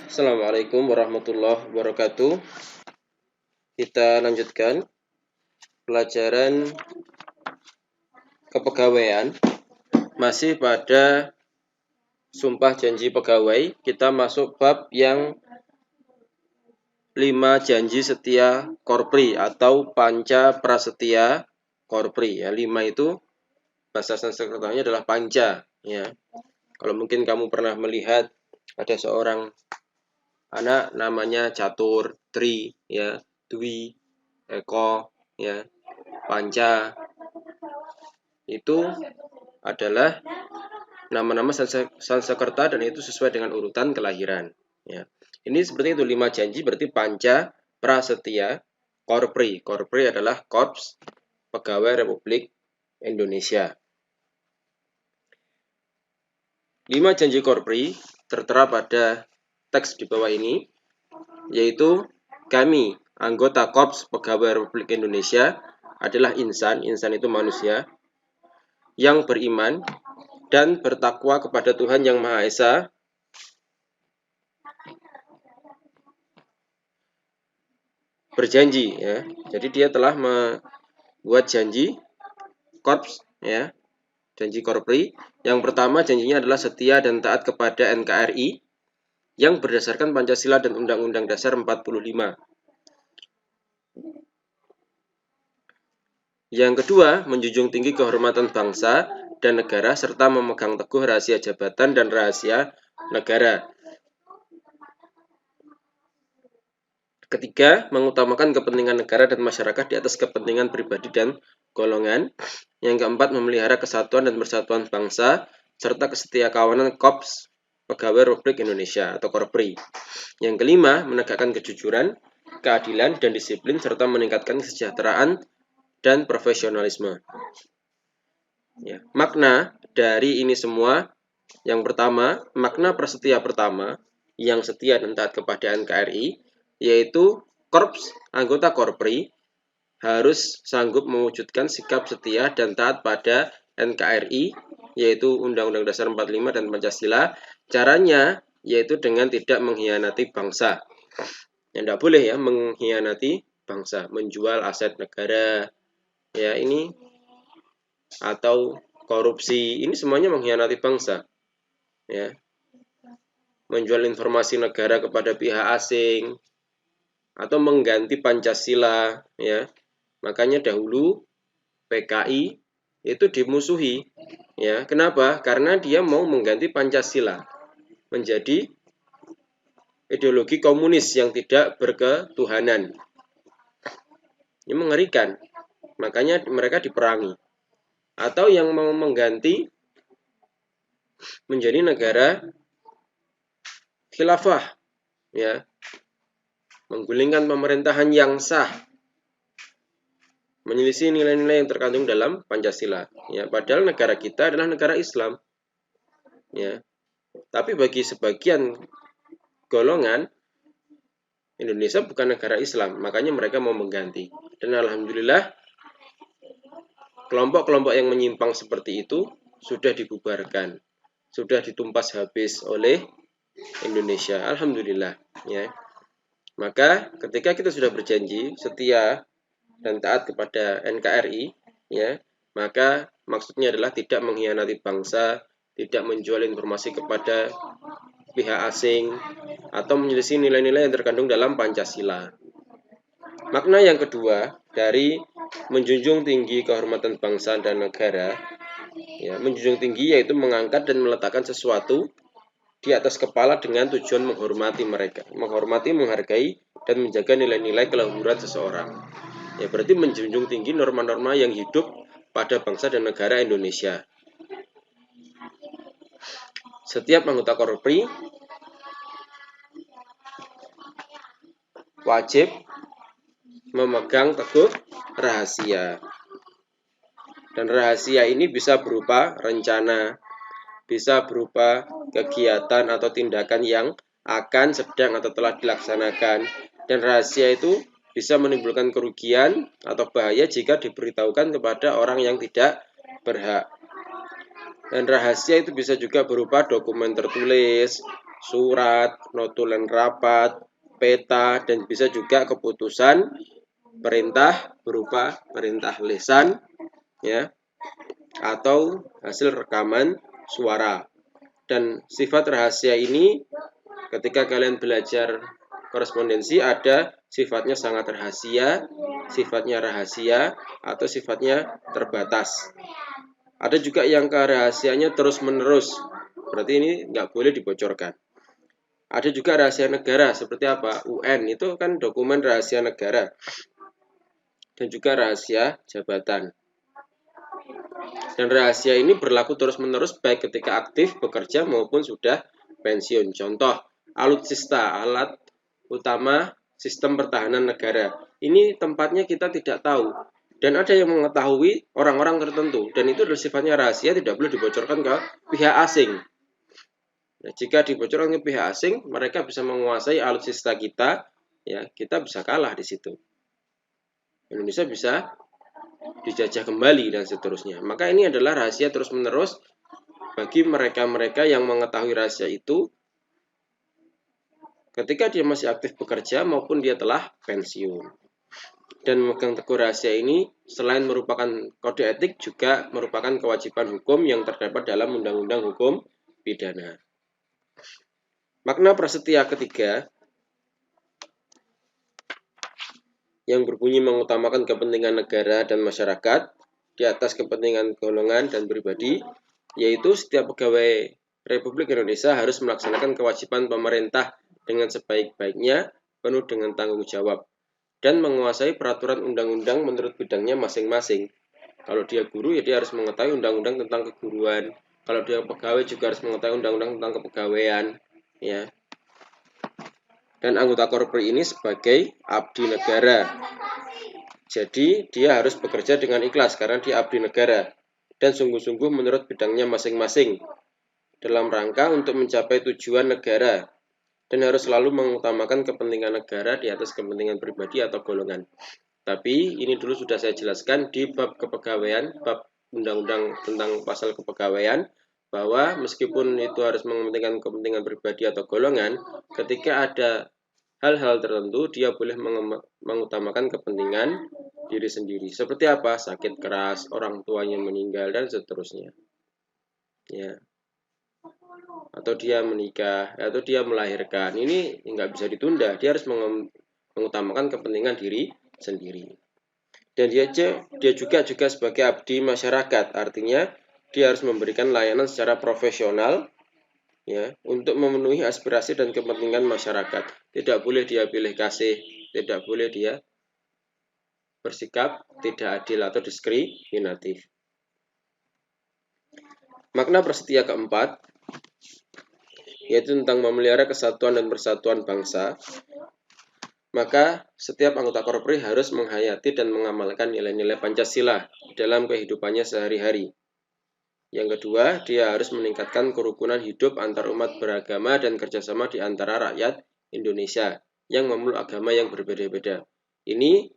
Assalamualaikum warahmatullahi wabarakatuh. Kita lanjutkan pelajaran kepegawaian. Masih pada sumpah janji pegawai. Kita masuk bab yang 5 janji setia korpri atau panca prasetya korpri. Ya, 5 itu bahasa Sanskertanya adalah panca. Ya. Kalau mungkin kamu pernah melihat ada seorang anak namanya Catur, Tri, ya, Dwi, Eko, ya, Panca, itu adalah nama-nama Sanskerta dan itu sesuai dengan urutan kelahiran. Ya. Ini seperti itu 5 janji berarti Panca Prasetya Korpri. Korpri adalah Korps Pegawai Republik Indonesia. 5 janji Korpri tertera pada teks di bawah ini, yaitu kami, anggota Korps Pegawai Republik Indonesia, adalah insan itu manusia, yang beriman dan bertakwa kepada Tuhan Yang Maha Esa, berjanji, ya. Jadi dia telah membuat janji korps, ya, janji korpri. Yang pertama janjinya adalah setia dan taat kepada NKRI yang berdasarkan Pancasila dan Undang-Undang Dasar 45. Yang kedua, menjunjung tinggi kehormatan bangsa dan negara serta memegang teguh rahasia jabatan dan rahasia negara. Ketiga, mengutamakan kepentingan negara dan masyarakat di atas kepentingan pribadi dan golongan. Yang keempat, memelihara kesatuan dan persatuan bangsa serta kesetiakawanan Korps Pegawai Republik Indonesia atau Korpri. Yang kelima, menegakkan kejujuran, keadilan, dan disiplin serta meningkatkan kesejahteraan dan profesionalisme. Ya, makna dari ini semua, yang pertama, makna prasetya pertama yang setia dan taat kepada NKRI, yaitu korps anggota korpri harus sanggup mewujudkan sikap setia dan taat pada NKRI, yaitu Undang-Undang Dasar 45 dan Pancasila. Caranya yaitu dengan tidak mengkhianati bangsa. Yang tidak boleh, ya, mengkhianati bangsa, menjual aset negara, ya, ini, atau korupsi, ini semuanya mengkhianati bangsa, ya. Menjual informasi negara kepada pihak asing atau mengganti Pancasila, ya. Makanya dahulu PKI itu dimusuhi, ya. Kenapa? Karena dia mau mengganti Pancasila menjadi ideologi komunis yang tidak berketuhanan. Ini mengerikan. Makanya mereka diperangi. Atau yang mau mengganti menjadi negara khilafah, ya, menggulingkan pemerintahan yang sah, menyelisih nilai-nilai yang terkandung dalam Pancasila, ya. Padahal negara kita adalah negara Islam, ya. Tapi bagi sebagian golongan, Indonesia bukan negara Islam, makanya mereka mau mengganti. Dan alhamdulillah, kelompok-kelompok yang menyimpang seperti itu sudah dibubarkan, sudah ditumpas habis oleh Indonesia, alhamdulillah, ya. Maka ketika kita sudah berjanji setia dan taat kepada NKRI, ya, maka maksudnya adalah tidak mengkhianati bangsa, tidak menjual informasi kepada pihak asing, atau menyelisih nilai-nilai yang terkandung dalam Pancasila. Makna yang kedua dari menjunjung tinggi kehormatan bangsa dan negara, ya, menjunjung tinggi yaitu mengangkat dan meletakkan sesuatu di atas kepala dengan tujuan menghormati mereka, menghormati, menghargai, dan menjaga nilai-nilai keluhuran seseorang. Ya, berarti menjunjung tinggi norma-norma yang hidup pada bangsa dan negara Indonesia. Setiap anggota korpri wajib memegang teguh rahasia. Dan rahasia ini bisa berupa rencana, bisa berupa kegiatan atau tindakan yang akan, sedang, atau telah dilaksanakan. Dan rahasia itu bisa menimbulkan kerugian atau bahaya jika diberitahukan kepada orang yang tidak berhak. Dan rahasia itu bisa juga berupa dokumen tertulis, surat, notulen rapat, peta, dan bisa juga keputusan perintah berupa perintah lisan, ya, atau hasil rekaman suara. Dan sifat rahasia ini ketika kalian belajar korespondensi ada sifatnya sangat rahasia, sifatnya rahasia, atau sifatnya terbatas. Ada juga yang kerahasiaannya terus-menerus, berarti ini nggak boleh dibocorkan. Ada juga rahasia negara, seperti apa? UN itu kan dokumen rahasia negara. Dan juga rahasia jabatan. Dan rahasia ini berlaku terus-menerus baik ketika aktif bekerja maupun sudah pensiun. Contoh, alutsista, alat utama sistem pertahanan negara. Ini tempatnya kita tidak tahu. Dan ada yang mengetahui orang-orang tertentu. Dan itu adalah sifatnya rahasia, tidak boleh dibocorkan ke pihak asing. Nah, jika dibocorkan ke pihak asing, mereka bisa menguasai alutsista kita, ya, kita bisa kalah di situ. Indonesia bisa dijajah kembali dan seterusnya. Maka ini adalah rahasia terus-menerus bagi mereka-mereka yang mengetahui rahasia itu ketika dia masih aktif bekerja maupun dia telah pensiun. Dan memegang teguh rahasia ini selain merupakan kode etik juga merupakan kewajiban hukum yang terdapat dalam Undang-Undang Hukum Pidana. Makna prasetya ketiga yang berbunyi mengutamakan kepentingan negara dan masyarakat di atas kepentingan golongan dan pribadi, yaitu setiap pegawai Republik Indonesia harus melaksanakan kewajiban pemerintah dengan sebaik-baiknya, penuh dengan tanggung jawab, dan menguasai peraturan undang-undang menurut bidangnya masing-masing. Kalau dia guru, ya dia harus mengetahui undang-undang tentang keguruan. Kalau dia pegawai juga harus mengetahui undang-undang tentang kepegawaian, ya. Dan anggota Korpri ini sebagai abdi negara. Jadi dia harus bekerja dengan ikhlas karena dia abdi negara dan sungguh-sungguh menurut bidangnya masing-masing dalam rangka untuk mencapai tujuan negara dan harus selalu mengutamakan kepentingan negara di atas kepentingan pribadi atau golongan. Tapi ini dulu sudah saya jelaskan di bab kepegawaian, bab undang-undang tentang pasal kepegawaian, bahwa meskipun itu harus mementingkan kepentingan pribadi atau golongan, ketika ada hal-hal tertentu dia boleh mengutamakan kepentingan diri sendiri. Seperti apa? Sakit keras, orang tuanya meninggal, dan seterusnya. Ya. Atau dia menikah, atau dia melahirkan. Ini nggak bisa ditunda. Dia harus mengutamakan kepentingan diri sendiri. Dan dia juga sebagai abdi masyarakat. Artinya dia harus memberikan layanan secara profesional, ya, untuk memenuhi aspirasi dan kepentingan masyarakat. Tidak boleh dia pilih kasih, tidak boleh dia bersikap tidak adil atau diskriminatif. Makna prasetya keempat yaitu tentang memelihara kesatuan dan persatuan bangsa. Maka setiap anggota Korpri harus menghayati dan mengamalkan nilai-nilai Pancasila dalam kehidupannya sehari-hari. Yang kedua, dia harus meningkatkan kerukunan hidup antar umat beragama dan kerjasama di antara rakyat Indonesia yang memeluk agama yang berbeda-beda. Ini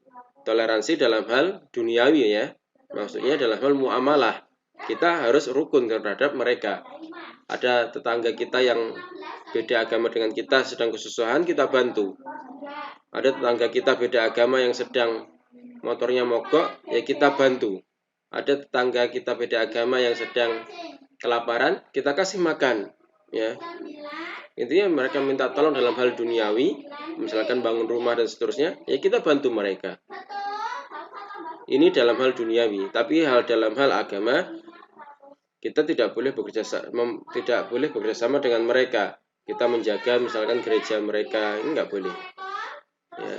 toleransi dalam hal duniawi, ya. Maksudnya dalam hal muamalah. Kita harus rukun terhadap mereka. Ada tetangga kita yang beda agama dengan kita sedang kesusahan, kita bantu. Ada tetangga kita beda agama yang sedang motornya mogok, ya kita bantu. Ada tetangga kita beda agama yang sedang kelaparan, kita kasih makan, ya. Intinya mereka minta tolong dalam hal duniawi, misalkan bangun rumah dan seterusnya, ya kita bantu mereka. Ini dalam hal duniawi, tapi dalam hal agama kita tidak boleh bekerja sama dengan mereka. Kita menjaga misalkan gereja mereka, ini nggak boleh. Ya.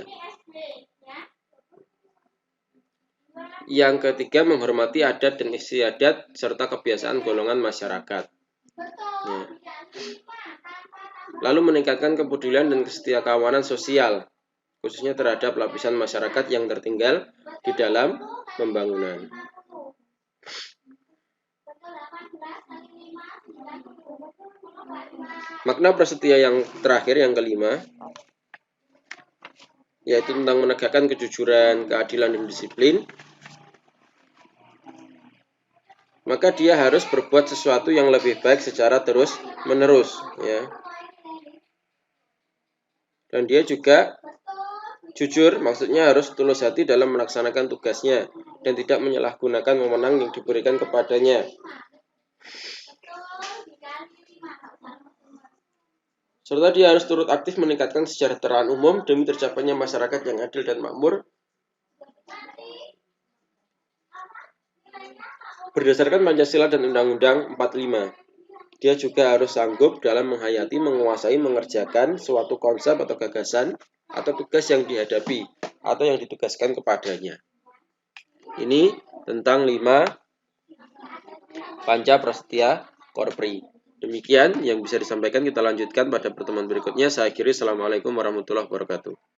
Yang ketiga, menghormati adat dan istiadat serta kebiasaan golongan masyarakat. Ya. Lalu meningkatkan kepedulian dan kesetiakawanan sosial, khususnya terhadap lapisan masyarakat yang tertinggal di dalam pembangunan. Makna prasetya yang terakhir, yang kelima, yaitu tentang menegakkan kejujuran, keadilan, dan disiplin. Maka dia harus berbuat sesuatu yang lebih baik secara terus-menerus, ya. Dan dia juga jujur, maksudnya harus tulus hati dalam melaksanakan tugasnya dan tidak menyalahgunakan wewenang yang diberikan kepadanya. Serta dia harus turut aktif meningkatkan kesejahteraan umum demi tercapainya masyarakat yang adil dan makmur berdasarkan Pancasila dan Undang-Undang 45. Dia juga harus sanggup dalam menghayati, menguasai, mengerjakan suatu konsep atau gagasan atau tugas yang dihadapi atau yang ditugaskan kepadanya. Ini tentang 5 Panca Prasetya Korpri. Demikian yang bisa disampaikan, kita lanjutkan pada pertemuan berikutnya. Saya akhiri, Assalamualaikum warahmatullahi wabarakatuh.